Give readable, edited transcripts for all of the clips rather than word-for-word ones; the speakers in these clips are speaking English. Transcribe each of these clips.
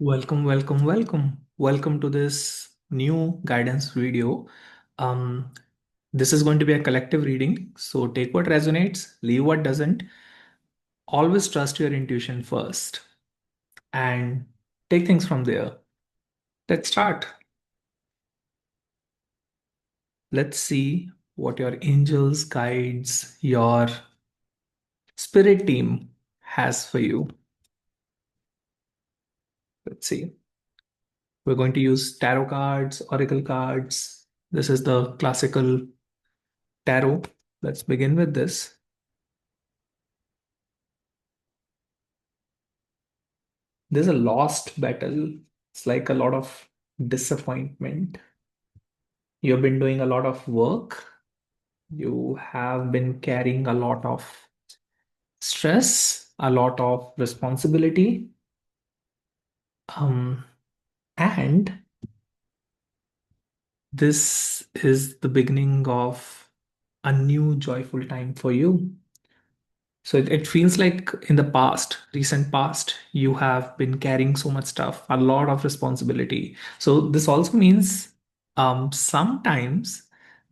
Welcome, welcome, welcome. Welcome to this new guidance video. Um, this is going to be a collective reading. So take what resonates, leave what doesn't. Always trust your intuition first and take things from there. Let's start. Let's see what your angels, guides, your spirit team has for you. Let's see. We're going to use tarot cards, oracle cards. This is the classical tarot. Let's begin with this. There's a lost battle. It's like a lot of disappointment. You've been doing a lot of work. You have been carrying a lot of stress, a lot of responsibility. Um, and this is the beginning of a new joyful time for you. So it feels like in the past, recent past, you have been carrying so much stuff, a lot of responsibility. So this also means sometimes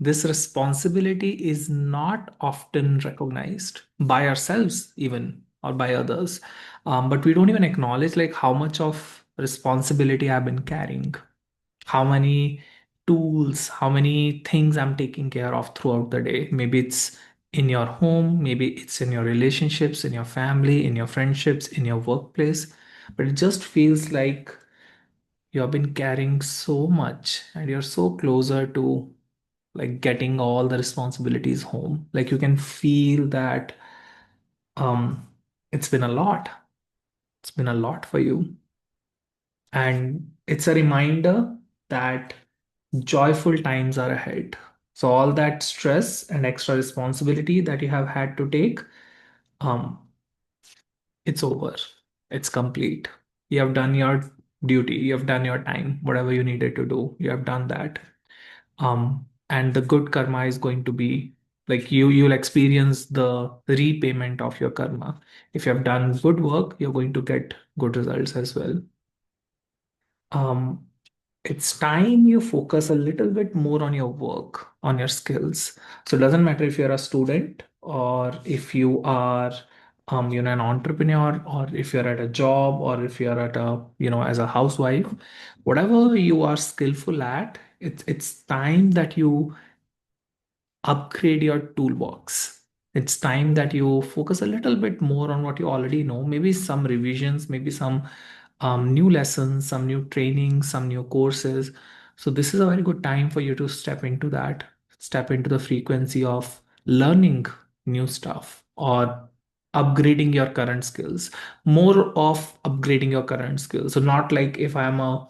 this responsibility is not often recognized by ourselves, even or by others. But we don't even acknowledge like how much of responsibility I've been carrying, how many tools, how many things I'm taking care of throughout the day. Maybe it's in your home, maybe it's in your relationships, in your family, in your friendships, in your workplace. But it just feels like you have been carrying so much and you're so closer to like getting all the responsibilities home. Like you can feel that um it's been a lot. It's been a lot for you. And it's a reminder that joyful times are ahead. So all that stress and extra responsibility that you have had to take, um, it's over. It's complete. You have done your duty. You have done your time, whatever you needed to do. You have done that. And the good karma is going to be like you'll experience the repayment of your karma. If you have done good work, you're going to get good results as well. Um, it's time you focus a little bit more on your work, on your skills. So it doesn't matter if you're a student or if you are, an entrepreneur, or if you're at a job, or if you're at a, as a housewife, whatever you are skillful at, it's time that you upgrade your toolbox. It's time that you focus a little bit more on what you already know, maybe some revisions, maybe some new lessons, some new training, some new courses. So, this is a very good time for you to step into that, step into the frequency of learning new stuff or upgrading your current skills, more of upgrading your current skills. So, not like if I'm a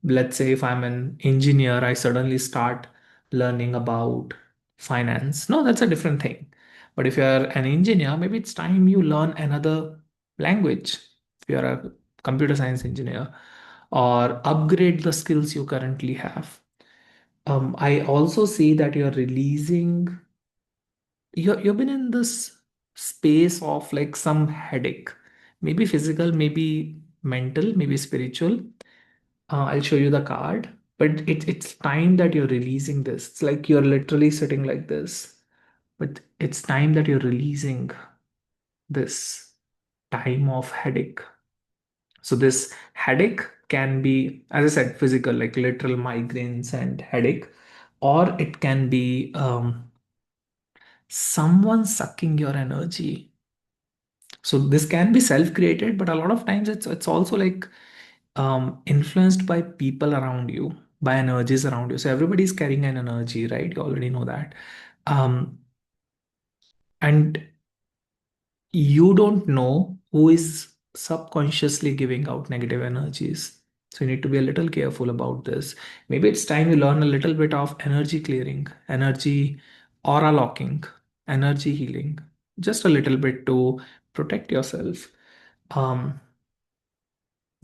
let's say if I'm an engineer, I suddenly start learning about finance. No, that's a different thing. But if you're an engineer, maybe it's time you learn another language. If you're a computer science engineer, or upgrade the skills you currently have. I also see that you're releasing, you've been in this space of like some headache, maybe physical, maybe mental, maybe spiritual. I'll show you the card, but it's time that you're releasing this. It's like you're literally sitting like this, but it's time that you're releasing this time of headache. So this headache can be, as I said, physical, like literal migraines and headache, or it can be someone sucking your energy. So this can be self-created, but a lot of times it's also like influenced by people around you, by energies around you. So everybody's carrying an energy, right? You already know that. Um, and you don't know who is subconsciously giving out negative energies. So you need to be a little careful about this. Maybe it's time you learn a little bit of energy clearing, energy aura locking, energy healing, just a little bit to protect yourself. Um,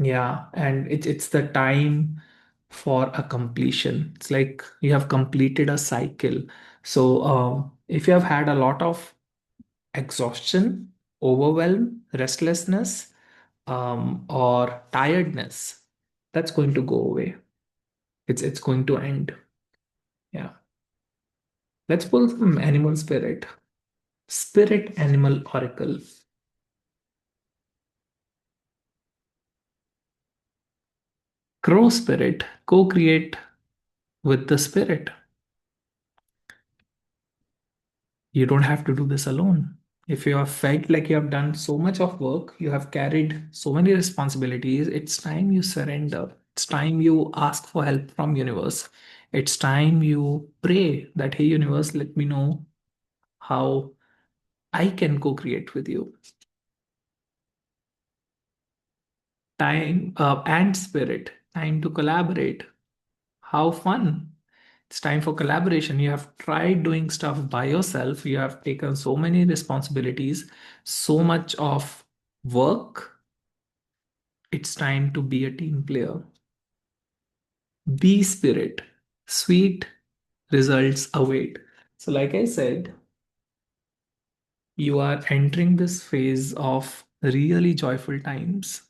Yeah, and it's the time for a completion. It's like you have completed a cycle. So if you have had a lot of exhaustion, overwhelm, restlessness, or tiredness, that's going to go away. It's going to end. Yeah. Let's pull some animal spirit. Spirit animal oracle. Crow spirit, co-create with the spirit. You don't have to do this alone. If you have felt like you have done so much of work, you have carried so many responsibilities, it's time you surrender. It's time you ask for help from universe. It's time you pray that, hey, universe, let me know how I can co-create with you. Time and spirit, time to collaborate. How fun. It's time for collaboration. You have tried doing stuff by yourself. You have taken so many responsibilities, so much of work. It's time to be a team player. Be spirit. Sweet results await. So, like I said, you are entering this phase of really joyful times.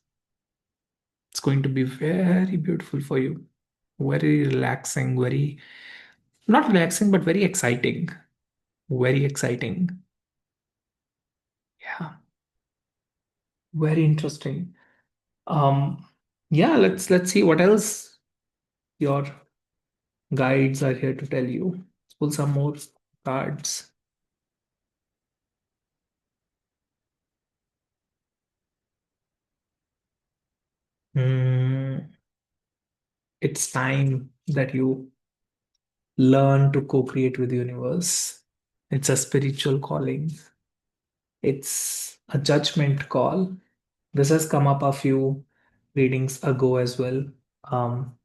It's going to be very beautiful for you. Very relaxing, very, not relaxing, but very exciting. Very exciting. Yeah, very interesting. Um, yeah, let's see what else your guides are here to tell you. Let's pull some more cards. Hmm, it's time that you learn to co-create with the universe. It's a spiritual calling. It's a judgment call. This has come up a few readings ago as well. Um,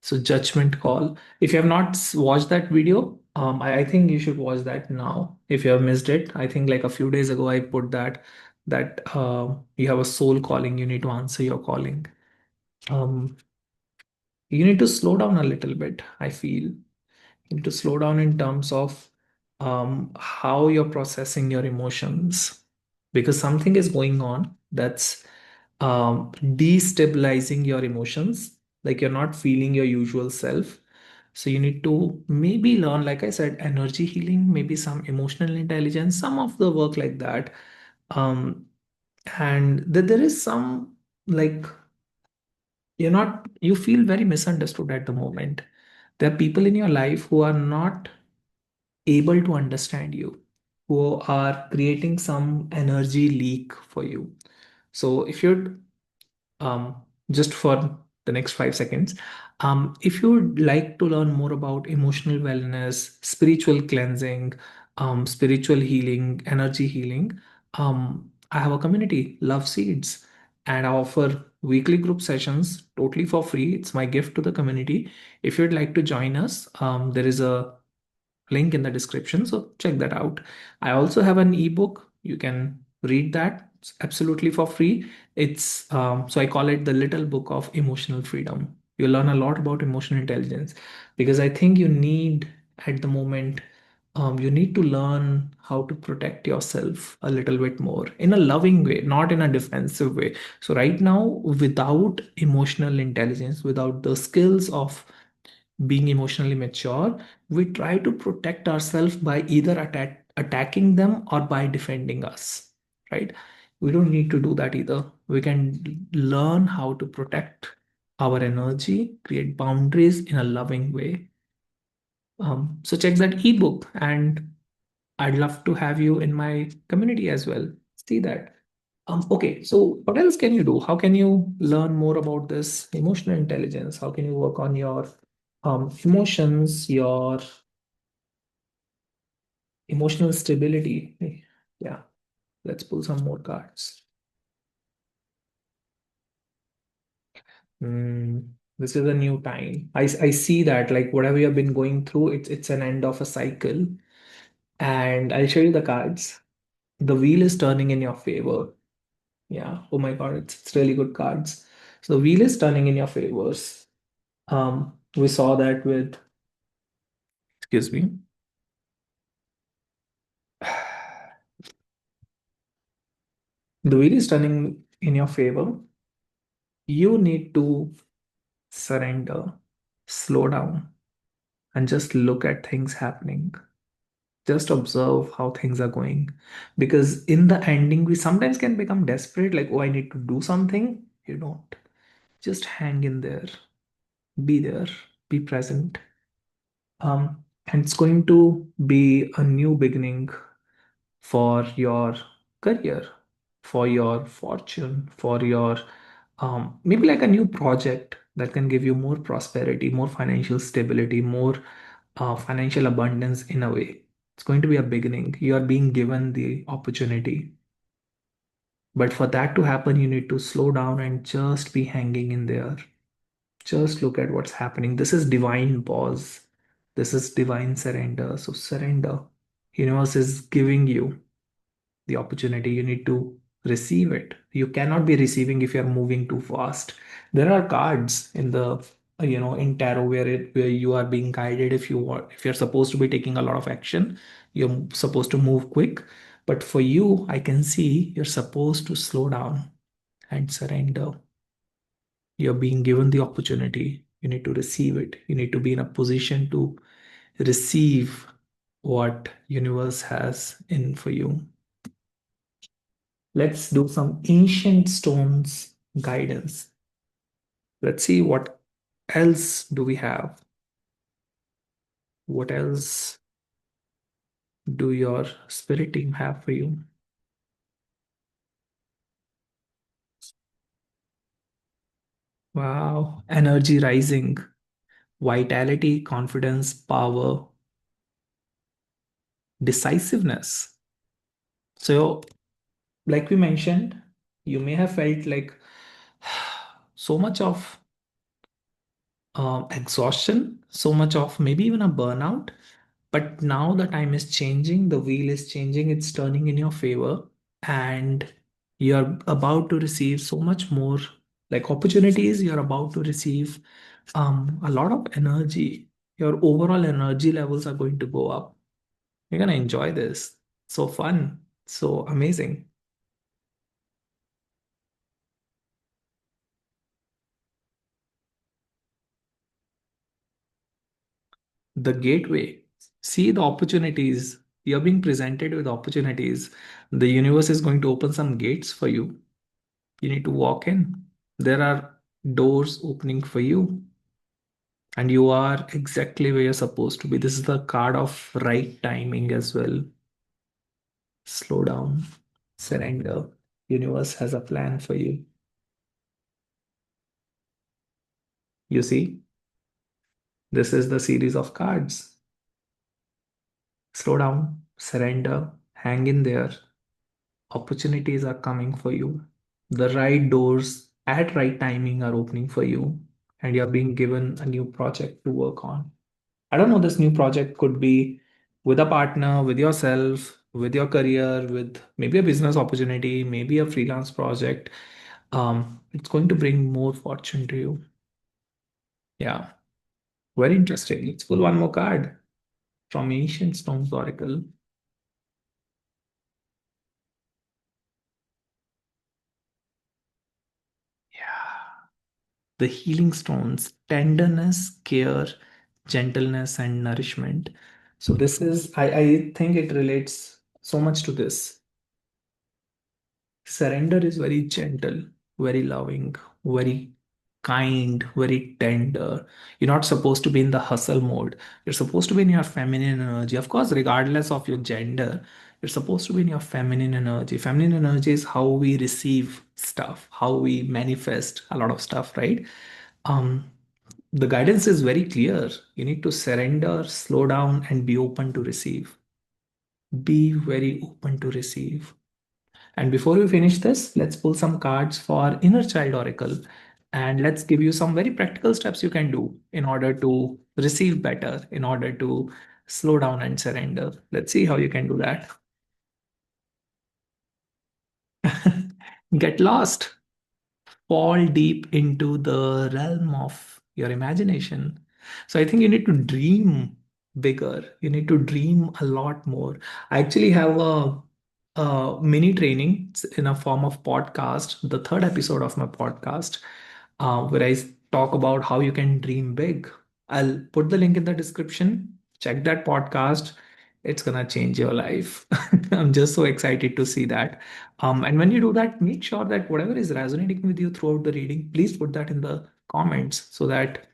So judgment call. If you have not watched that video, I think you should watch that now. If you have missed it, I think like a few days ago I put that you have a soul calling. You need to answer your calling. Um, you need to slow down a little bit. I feel you need to slow down in terms of how you're processing your emotions, because something is going on that's destabilizing your emotions. Like you're not feeling your usual self. So you need to maybe learn, like I said, energy healing, maybe some emotional intelligence, some of the work like that. Um, and that there is some, like, you feel very misunderstood at the moment. There are people in your life who are not able to understand you, who are creating some energy leak for you. So if you're um, just for the next 5 seconds. If you would like to learn more about emotional wellness, spiritual cleansing, spiritual healing, energy healing, I have a community, Love Seeds, and I offer weekly group sessions totally for free. It's my gift to the community. If you'd like to join us, there is a link in the description. So check that out. I also have an ebook. You can read that. It's absolutely for free. It's so I call it the little book of emotional freedom. You learn a lot about emotional intelligence, because I think you need at the moment you need to learn how to protect yourself a little bit more in a loving way, not in a defensive way. So right now, without emotional intelligence, without the skills of being emotionally mature, we try to protect ourselves by either attacking them or by defending us, right? We don't need to do that either. We can learn how to protect our energy, create boundaries in a loving way. So check that ebook, and I'd love to have you in my community as well. See that. Okay, so what else can you do? How can you learn more about this emotional intelligence? How can you work on your emotions, your emotional stability? Yeah, let's pull some more cards. This is a new time. I see that like whatever you have been going through, it's an end of a cycle. And I'll show you the cards. The wheel is turning in your favor. Yeah. Oh my God, it's really good cards. So the wheel is turning in your favors. We saw that with, excuse me. The wheel is turning in your favor. You need to surrender, slow down, and just look at things happening. Just observe how things are going. Because in the ending, we sometimes can become desperate, like, oh, I need to do something. You don't. Just hang in there, be present. And it's going to be a new beginning for your career, for your fortune, for your maybe like a new project that can give you more prosperity, more financial stability, more financial abundance in a way. It's going to be a beginning. You are being given the opportunity. But for that to happen, you need to slow down and just be hanging in there. Just look at what's happening. This is divine pause. This is divine surrender. So surrender. Universe is giving you the opportunity. You need to receive it. You cannot be receiving if you're moving too fast. There are cards in the in tarot where you are being guided. If you're supposed to be taking a lot of action, you're supposed to move quick. But for you, I can see you're supposed to slow down and surrender. You're being given the opportunity. You need to receive it. You need to be in a position to receive what universe has in for you. Let's do some ancient stones guidance. Let's see what else do we have. What else do your spirit team have for you? Wow, energy rising, vitality, confidence, power, decisiveness. So, like we mentioned, you may have felt like so much of exhaustion, so much of maybe even a burnout. But now the time is changing, the wheel is changing, it's turning in your favor, and you're about to receive so much more like opportunities. You're about to receive a lot of energy. Your overall energy levels are going to go up. You're gonna enjoy this. So fun, so amazing. The gateway. See the opportunities. You're being presented with opportunities. The universe is going to open some gates for you. You need to walk in. There are doors opening for you, and you are exactly where you're supposed to be. This is the card of right timing as well. Slow down, surrender. Universe has a plan for you. You see, this is the series of cards. Slow down, surrender, hang in there. Opportunities are coming for you. The right doors at right timing are opening for you, and you're being given a new project to work on. I don't know, this new project could be with a partner, with yourself, with your career, with maybe a business opportunity, maybe a freelance project. It's going to bring more fortune to you. Yeah, very interesting. Let's pull one more card from Ancient Stones Oracle. Yeah, the healing stones, tenderness, care, gentleness, and nourishment. So this is, I think it relates so much to this. Surrender is very gentle, very loving, very kind, very tender. You're not supposed to be in the hustle mode. You're supposed to be in your feminine energy. Of course, regardless of your gender, you're supposed to be in your feminine energy. Feminine energy is how we receive stuff, how we manifest a lot of stuff, right? Um, the guidance is very clear. You need to surrender, slow down, and be open to receive. Be very open to receive. And before we finish this, let's pull some cards for Inner Child Oracle. And let's give you some very practical steps you can do in order to receive better, in order to slow down and surrender. Let's see how you can do that. Get lost, fall deep into the realm of your imagination. So I think you need to dream bigger. You need to dream a lot more. I actually have a mini training in a form of podcast, the third episode of my podcast, where I talk about how you can dream big. I'll put the link in the description. Check that podcast. It's gonna change your life. I'm just so excited to see that. And when you do that, make sure that whatever is resonating with you throughout the reading, please put that in the comments so that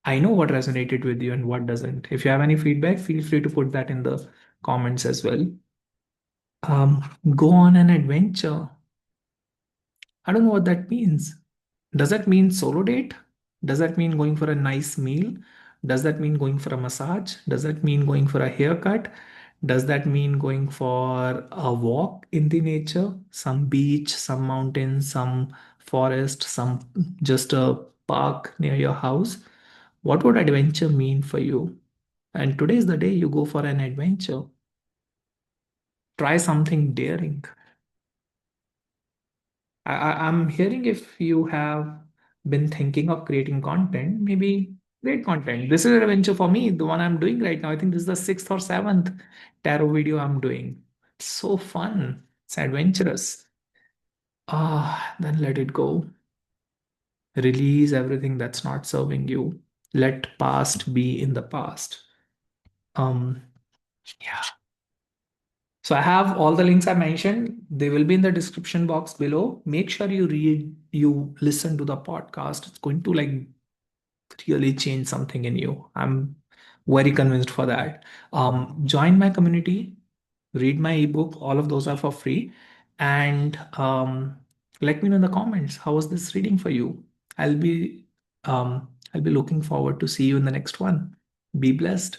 I know what resonated with you and what doesn't. If you have any feedback, feel free to put that in the comments as well. Go on an adventure. I don't know what that means. Does that mean solo date? Does that mean going for a nice meal? Does that mean going for a massage? Does that mean going for a haircut? Does that mean going for a walk in the nature? Some beach, some mountains, some forest, some just a park near your house? What would adventure mean for you? And today is the day you go for an adventure. Try something daring. I'm hearing if you have been thinking of creating content, maybe great content. This is an adventure for me, the one I'm doing right now. I think this is the sixth or seventh tarot video I'm doing. It's so fun. It's adventurous. Then let it go. Release everything that's not serving you. Let past be in the past. Um, yeah. So I have all the links I mentioned. They will be in the description box below. Make sure you listen to the podcast. It's going to like really change something in you. I'm very convinced for that. Join my community, read my ebook. All of those are for free. And let me know in the comments, how was this reading for you? I'll be I'll be looking forward to see you in the next one. Be blessed.